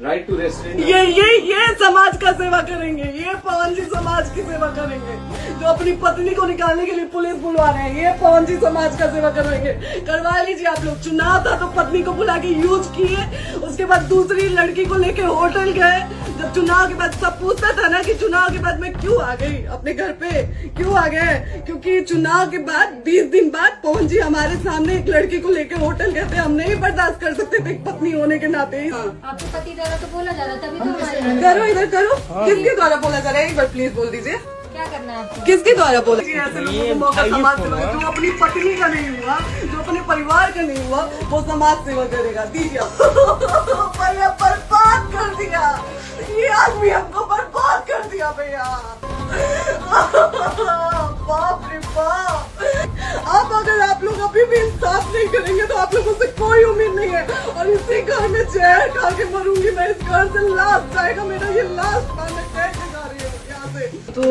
Right to restaurant. ये समाज का सेवा करेंगे, ये पवन जी समाज की सेवा करेंगे। जो अपनी पत्नी को निकालने के लिए पुलिस बुलवा रहे हैं, ये पवन जी समाज का सेवा करेंगे। करवा लीजिए आप लोग। चुनाव था तो पत्नी को बुला के यूज किए, उसके बाद दूसरी लड़की को लेके होटल गए। जब चुनाव के बाद सब पूछता था ना कि चुनाव के बाद मैं क्यों आ गई अपने घर पे, क्यों आ गए, क्योंकि चुनाव के बाद 20 दिन बाद पवन जी हमारे सामने एक लड़की को लेके होटल गए थे। हम नहीं बर्दाश्त कर सकते थे पत्नी होने के नाते। हाँ, आपके पति द्वारा तो बोला जा रहा था, तभी तो हमारे करो इधर करो। किसके द्वारा बोला जा रहा है, एक बार प्लीज बोल दीजिए। क्या करना है आपको? किसके द्वारा बोला? ऐसे लोगों को मौका समाज सेवा, जो अपनी पत्नी का नहीं हुआ, जो अपने परिवार का नहीं हुआ, वो समाज सेवा करेगा। दीजिए भैया, बर्बाद कर दिया ये आदमी, हमको बर्बाद कर दिया भैया। बाप रे बाप। अब अगर आप लोग अभी भी इंसाफ नहीं करेंगे तो आप लोगों से कोई उम्मीद नहीं है। और इसी घर में जहर खा के मरूंगी मैं। इस घर से लास्ट जाएगा मेरा, ये लास्ट बार मैं कैसे जा रही हूँ यहाँ से। तो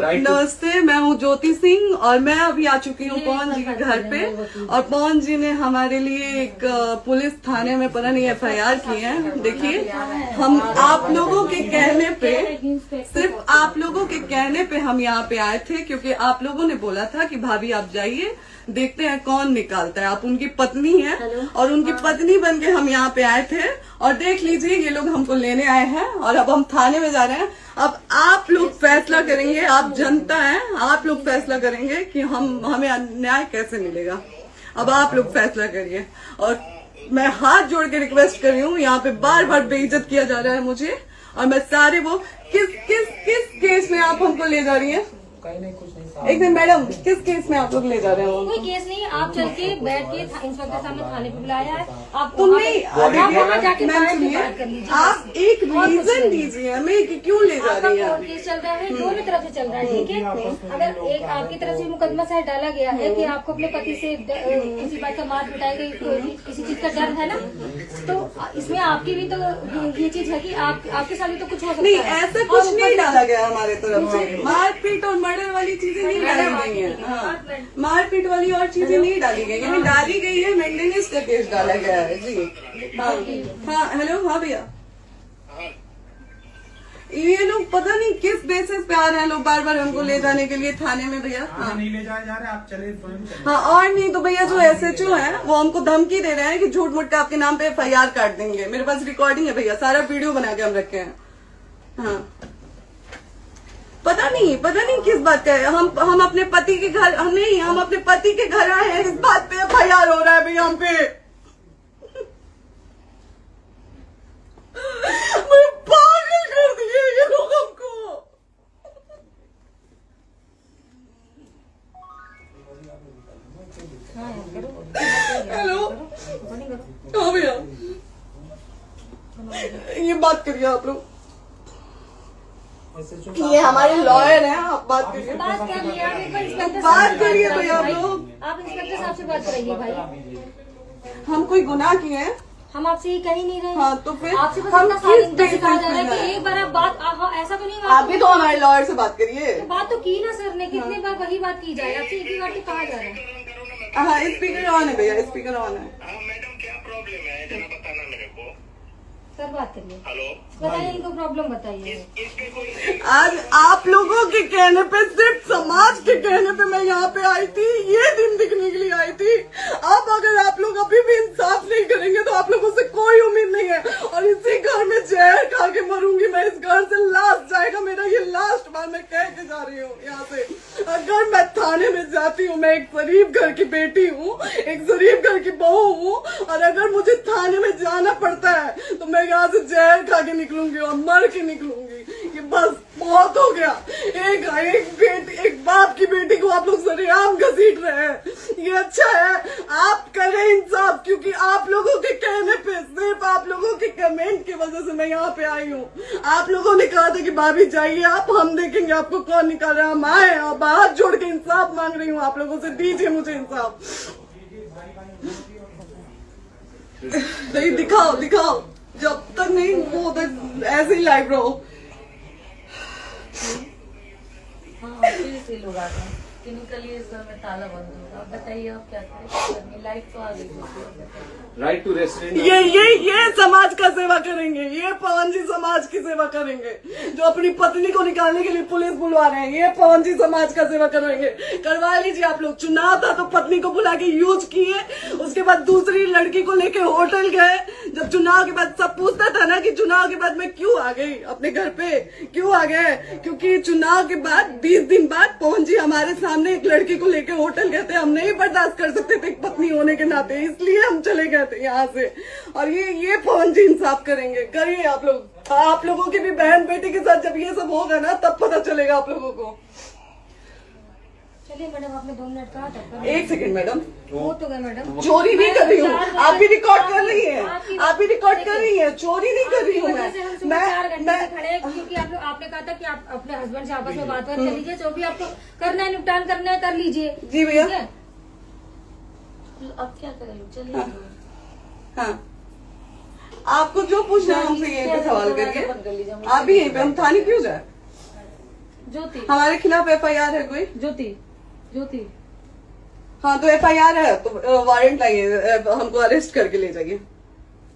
नमस्ते, मैं हूँ ज्योति सिंह और मैं अभी आ चुकी हूँ पवन जी के घर पे। और पवन जी ने हमारे लिए एक पुलिस थाने में पता नहीं FIR की है। देखिए, हम आप लोगों के कहने पे, सिर्फ आप लोगों के कहने पे हम यहाँ पे आए थे, क्योंकि आप लोगों ने बोला था कि भाभी आप जाइए, देखते हैं कौन निकालता है। आप उनकी पत्नी हैं और उनकी पत्नी बन के हम यहाँ पे आए थे। और देख लीजिए, ये लोग हमको लेने आए हैं और अब हम थाने में जा रहे हैं। अब आप लोग फैसला करेंगे, आप जनता हैं, आप लोग फैसला करेंगे कि हमें न्याय कैसे मिलेगा। अब आप लोग फैसला करिए। और मैं हाथ जोड़ के रिक्वेस्ट कर रही हूँ, यहाँ पे बार बार बेइज्जत किया जा रहा है मुझे। और मैं सारे वो किस केस में आप हमको ले जा रही हैं? एक मिनट मैडम, किस केस में आप लोग ले जा रहे हो? कोई केस नहीं, आप चल के बैठ के इंस्पेक्टर सामने थाने पे बुलाया है। आप तुम नहीं, वहाँ जाके मैम सुनिए, आप एक रीजन दीजिए हमें कि क्यों ले जा रही है। कोर्ट केस चल रहा है, दोनों तरफ से चल रहा है, ठीक है। अगर एक आपकी तरफ से मुकदमा शायद डाला गया है कि आपको अपने पति से किसी बात का मार पिटाई गई, किसी चीज का डर है ना, तो इसमें आपकी भी तो ये चीज है कि आपके साथ भी तो कुछ हो सकता है। नहीं, ऐसा कुछ नहीं डाला गया हमारे तरफ से। मारपीट और मर्डर वाली चीजें नहीं डाली गई है। हाँ, मारपीट वाली और चीजें नहीं डाली गई है। डाली गई है मेंटेनेंस का केस डाला गया है जी। हाँ हेलो, हाँ भैया, ये लोग पता नहीं किस बेसिस पे आ रहे हैं लोग बार बार हमको ले जाने के लिए थाने में भैया। हाँ, नहीं ले जाया जा रहा है, आप चले। हाँ, और नहीं तो भैया जो SHO है वो हमको धमकी दे रहे हैं कि झूठ मूठ के आपके नाम पे FIR काट देंगे। मेरे पास रिकॉर्डिंग है भैया, सारा वीडियो बना के हम रखे हैं। हाँ, पता नहीं किस बात का है। हम अपने पति के घर नहीं, हम अपने पति के घर आए हैं, इस बात पे FIR हो रहा है भैया हम पे। पागल कर दिए ये लोग हमको। हेलो, हाँ भैया, ये बात करिए आप लोग। ये हमारे लॉयर हैं, आप बात करिए। बात कर लिया, बात करिए भैया आप लोग। आप इंस्पेक्टर साहब से बात करेंगे भाई। हम कोई गुनाह किए हैं? हम आपसे ये कह ही नहीं रहे। हाँ, तो फिर आपसे बस हम इतना किस सारी बेसिस कहा जा रहा पे है कि एक बार आप बात ऐसा तो नहीं आप भी तो हमारे लॉयर से बात करिए। बात तो की ना सर ने, कितने बार वही बात की जाए, आपसे एक ही बार तो कहा जा रहा है। हाँ, स्पीकर ऑन है भैया, स्पीकर ऑन है। मैडम क्या प्रॉब्लम है जरा बताना मेरे को। सर बात करिए, हेलो, बताइए इनको प्रॉब्लम बताइए। इसके कोई आज आप लोगों के कहने पे, सिर्फ समाज के कहने पे मैं यहाँ पे आई थी, ये दिन दिखने के लिए आई थी। अब अगर आप लोग अभी भी इंसाफ नहीं करेंगे तो आप लोगों से कोई उम्मीद नहीं है। और इसी घर में जहर खा के मरूंगी मैं। इस घर से लास्ट जाएगा मेरा, ये लास्ट बार मैं कह के जा रही हूँ यहाँ से। अगर मैं थाने में जाती हूँ, मैं एक गरीब घर की बेटी हूँ, एक गरीब घर की बहू हूँ, और अगर मुझे थाने में जाना पड़ता है तो मैं यहाँ से जहर खा के निकलूंगी और मर के निकलूंगी। ये बस बहुत हो गया। एक बाप की बेटी को आप लोग सरेआम घसीट रहे हैं। ये अच्छा है, आप करें इंसाफ, क्योंकि आप लोगों के कहने पे, सिर्फ आप लोगों के कमेंट की वजह से मैं यहाँ पे आई हूँ। आप लोगों ने कहा था कि भाभी जाइए आप, हम देखेंगे आपको कौन निकाल रहा है। हम आए और हाथ जोड़ के इंसाफ मांग रही हूँ आप लोगों से, दीजिए मुझे इंसाफ। नहीं, दिखाओ, जब तक नहीं वो तक ऐसे ही लाइव रहो। हाँ, फिर से लोग आते हैं। टेक्निकली इस घर में ताला बंद होगा। अब बताइए आप क्या करें, लाइट तो आ गई। Right to resident. ये समाज का सेवा करेंगे, ये पवन जी समाज की सेवा करेंगे। जो अपनी पत्नी को निकालने के लिए पुलिस बुलवा रहे हैं, ये पवन जी समाज का सेवा करेंगे। करवा लीजिए आप लोग। चुनाव था तो पत्नी को बुला के यूज किए, उसके बाद दूसरी लड़की को लेके होटल गए। जब चुनाव के बाद सब पूछता था ना कि चुनाव के बाद मैं क्यों आ गई अपने घर पे, क्यों आ गए, क्योंकि चुनाव के बाद 20 दिन बाद पवन जी हमारे सामने एक लड़की को लेके होटल गए थे। हम नहीं बर्दाश्त कर सकते थे एक पत्नी होने के नाते, इसलिए हम चले गए थे यहाँ से। और ये पवन जी इंसाफ करेंगे। करिए आप लोग। आप लोगों की भी बहन बेटी के साथ जब ये सब होगा ना तब पता चलेगा आप लोगों को। चलिए मैडम, आपने 2 मिनट कहा था। 1 सेकंड मैडम, वो तो गए मैडम। चोरी नहीं कर रही हूँ, आप भी रिकॉर्ड कर रही हैं, आप भी रिकॉर्ड कर रही हैं। चोरी नहीं कर रही हूँ मैं 4 घंटे से खड़े हैं, क्योंकि आपने कहा था कि आप अपने हस्बैंड से आपस में बात कर लीजिए, जो भी आपको करना है निपटान करना है कर लीजिए। जी भैया। ठीक है? अब क्या करें, चलिए। हाँ, आपको जो पूछना है हमसे यहीं पे सवाल करिए। आप भी यहीं पे, हम थाने क्यों जाए? ज्योति, हमारे खिलाफ FIR है कोई? ज्योति हाँ तो FIR है तो वारंट लाइए, हमको अरेस्ट करके ले जाइए।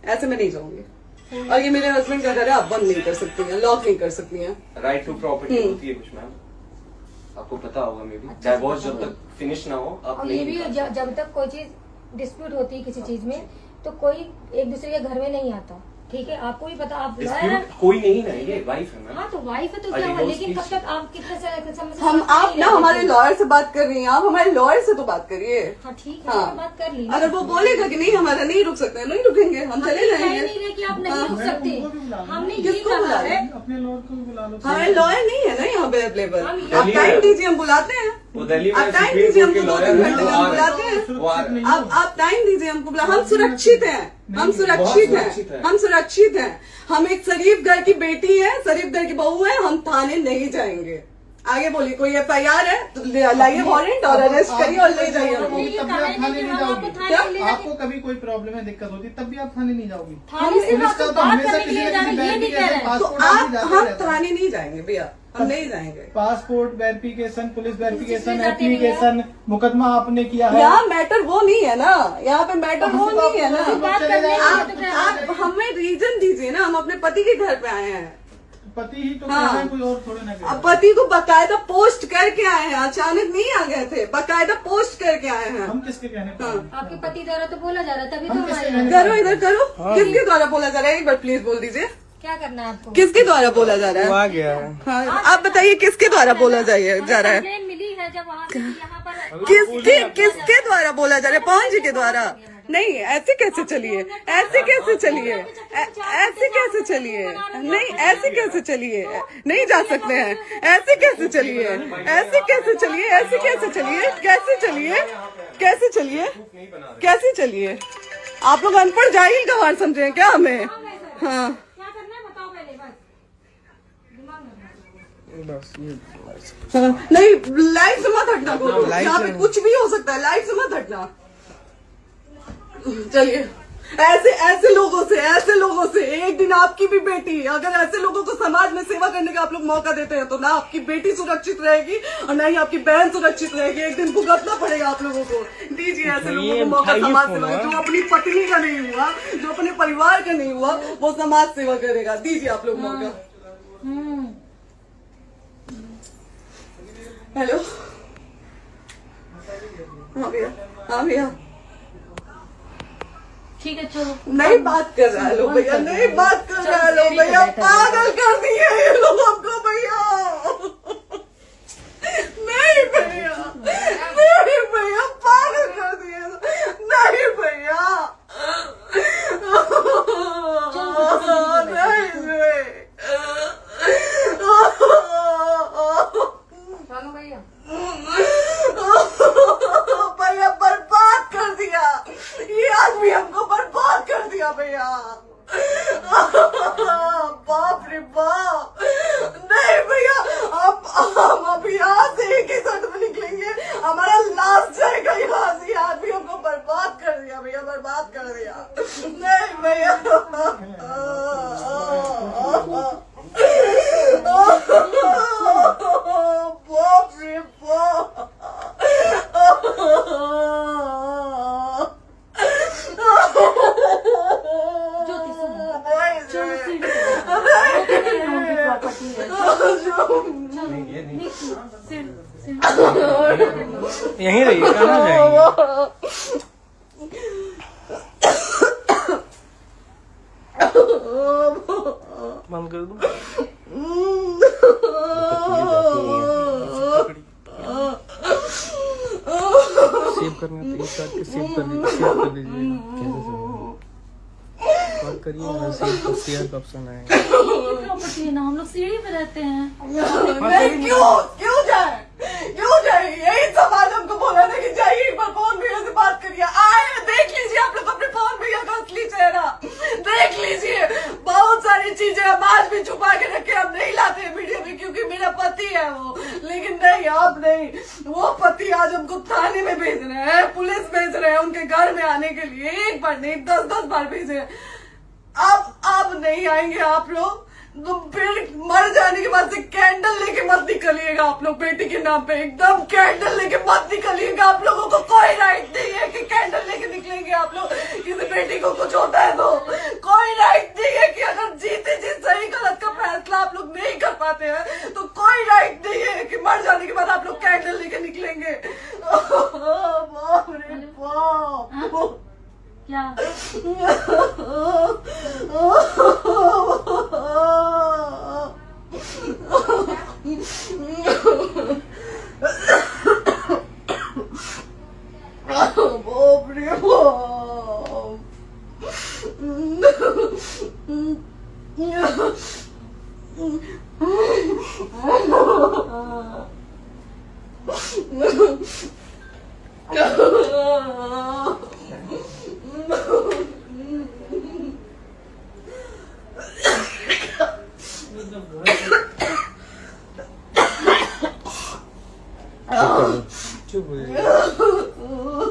ऐसे मैं नहीं जाऊंगी। और ये मेरे हस्बैंड का घर है, आप बंद नहीं कर सकती हैं, लॉक नहीं कर सकती हैं। राइट टू प्रॉपर्टी होती है कुछ मैम, आपको पता होगा। मे बी डाइवोर्स जब तक फिनिश ना हो आप और ये नहीं भी जब तक कोई चीज डिस्प्यूट होती है किसी चीज में, तो कोई एक दूसरे के घर में नहीं आता। ठीक है, आपको भी पता, आप डिस्प्यूट कोई नहीं ना, ये वाइफ है मैम। हाँ तो वाइफ है तो क्या हुआ, लेकिन कब तक आप कितने समय से हम आप ना हमारे लॉयर से बात कर रही हैं, आप हमारे लॉयर से तो बात करिए। हाँ ठीक है, हाँ। मैंने बात कर ली। अगर वो बोलेगा कि नहीं हमारा नहीं रुक सकते, नहीं रुकेंगे, हम चले कह जाएंगे। नहीं रहे कि आप नहीं रुक सकते, हमने ये किसको कहा बुला है। अपने लॉयर को भी बुला लो। हमारे लॉयर नहीं है ना यहाँ पे अवेलेबल। हम आप टाइम दीजिए, हम बुलाते हैं। वो दिल्ली में आप टाइम सुप्रीम दीजिए कोर्ट के हमको, 2 लॉयर घंटे में हम बुलाते हैं। आप टाइम दीजिए हमको, हम सुरक्षित हैं, हम सुरक्षित हैं, हम सुरक्षित हैं। हम एक शरीफ घर की बेटी है, शरीफ घर की बहू है, हम थाने नहीं जाएंगे। आगे बोलिए, कोई FIR है तो लाइए वारंट और अरेस्ट करिए और ले जाइए हमको। तब भी आप थाने नहीं जाओगी। क्या? आपको कभी कोई प्रॉब्लम है, दिक्कत होती तब भी आप थाने नहीं जाओगी। थाने से पुलिस आप का तो बात हमेशा करने के किसी लिए न जाना, किसी ये नहीं कह रहे हैं। तो पासपोर्ट आप जाते हम रहते हैं। थाने नहीं जाएंगे भैया, हम नहीं जाएंगे। पासपोर्ट वेरिफिकेशन, पुलिस वेरिफिकेशन, जिसमें जाते नहीं एप्लीकेशन, मुकदमा आपने किया है। यहाँ मैटर वो नहीं है ना, यहाँ पे मैटर वो नहीं है ना। बात करने के लिए तो क्या- आप हमें रीजन दीजिए ना, हम अपने पति के घर पे आए हैं। पति ही तो हाँ। कह रहे हैं, कोई और थोड़े ना कह रहे अब हैं। पति को बकायदा पोस्ट करके आए हैं, अचानक नहीं आ गए थे, बकायदा पोस्ट करके आए हैं। हम किसके कहने पर हाँ। हैं? आपके पति द्वारा तो बोला जा रहा है, तभी तो हम हम किसके आए कहने हैं। करो इधर करो, किसके द्वारा बोला जा रहा है? एक बार प्लीज बोल दीजिए, क्या करना है आपको? किसके द्वारा बोला जा रहा है? गया हाँ, आप बताइए किसके द्वारा बोला जा रहा है? कंप्लेन मिली है जब वहाँ से यहाँ पर किसके द्वारा बोला जा रहा है? पवन जी के द्वारा? नहीं, ऐसे कैसे चलिए, ऐसे कैसे चलिए, ऐसे कैसे चलिए, नहीं ऐसे कैसे चलिए, नहीं जा सकते हैं, ऐसे कैसे चलिए, ऐसे कैसे चलिए, ऐसे कैसे चलिए, कैसे चलिए, कैसे चलिए, कैसे चलिए? आप लोग अनपढ़ जाहिल गंवार समझे हैं क्या हमें? हाँ, क्या करना है बताओ पहले, बस दिमाग में हाँ, नहीं लाइफ से मत हटना, बोलो यहाँ पे कुछ भी हो सकता है, लाइफ से मत हटना। चलिए, ऐसे लोगों से एक दिन आपकी भी बेटी, अगर ऐसे लोगों को समाज में सेवा करने का आप लोग मौका देते हैं तो ना आपकी बेटी सुरक्षित रहेगी और ना ही आपकी बहन सुरक्षित रहेगी। एक दिन भुगतना पड़ेगा आप लोगों को। दीजिए ऐसे लोगों को मौका समाज सेवा का। जो अपनी पत्नी का नहीं हुआ, जो अपने परिवार का नहीं हुआ, वो समाज सेवा करेगा। दीजिए आप लोग मौका। हेलो, हाँ भैया, हाँ भैया, ठीक है चलो। नहीं बात कर रहा है लोग भैया, नहीं बात कर रहा है लोग भैया, पागल कर दिए ये लोग हमको भैया। नहीं भैया, नहीं भैया, पागल कर दिए, नहीं भैया, नहीं चलो भैया, भैया बर्बाद कर दिया ये आदमी, हमको बर्बाद कर दिया भैया। बाप रे बाप, नहीं भैया, हम अभी यहाँ से एक ही शर्ट में निकलेंगे, हमारा लास्ट जाएगा यहाँ से। आदमी हमको बर्बाद कर दिया भैया, बर्बाद कर दिया। नहीं भैया, बाप रे बाप। नहीं, ये नहीं। यहीं रहिए, कहाँ जाएंगे? बंद कर दूं? सेव करना तो एक काट के सेव कर दीजिए। बात करिए ना, सेव शेयर का ऑप्शन आएगा। प्रॉपर्टी है ना, हम लोग सीढ़ी पे रहते हैं। नहीं, क्यों जाए? यही सवाल हमको बोला था कि जाइए एक बार पवन भैया से बात करिए। आए, देख लीजिए आप लोग अपने पवन भैया का असली चेहरा, देख लीजिए। बहुत सारी चीजें हम आज भी छुपा के रखे, हम नहीं लाते वीडियो में क्योंकि मेरा पति है वो, लेकिन नहीं, आप नहीं। वो पति आज हमको थाने में भेज रहे हैं, पुलिस भेज रहे हैं उनके घर में आने के लिए, एक बार नहीं 10-10 बार भेजे। अब नहीं आएंगे आप लोग, तो फिर मर जाने के बाद से कैंडल लेके मत निकलिएगा आप लोग बेटी के नाम पे, एकदम कैंडल लेके मत निकलिएगा। आप लोगों को कोई राइट नहीं है कि कैंडल लेके निकलेंगे आप लोग, किसी बेटी को कुछ होता है तो कोई राइट नहीं है कि अगर जीते जी सही गलत का फैसला आप लोग नहीं कर पाते हैं तो कोई राइट नहीं है कि मर जाने के बाद आप लोग कैंडल लेके निकलेंगे। बाप रे बाप, क्या बाप रे चुप हो जाइए।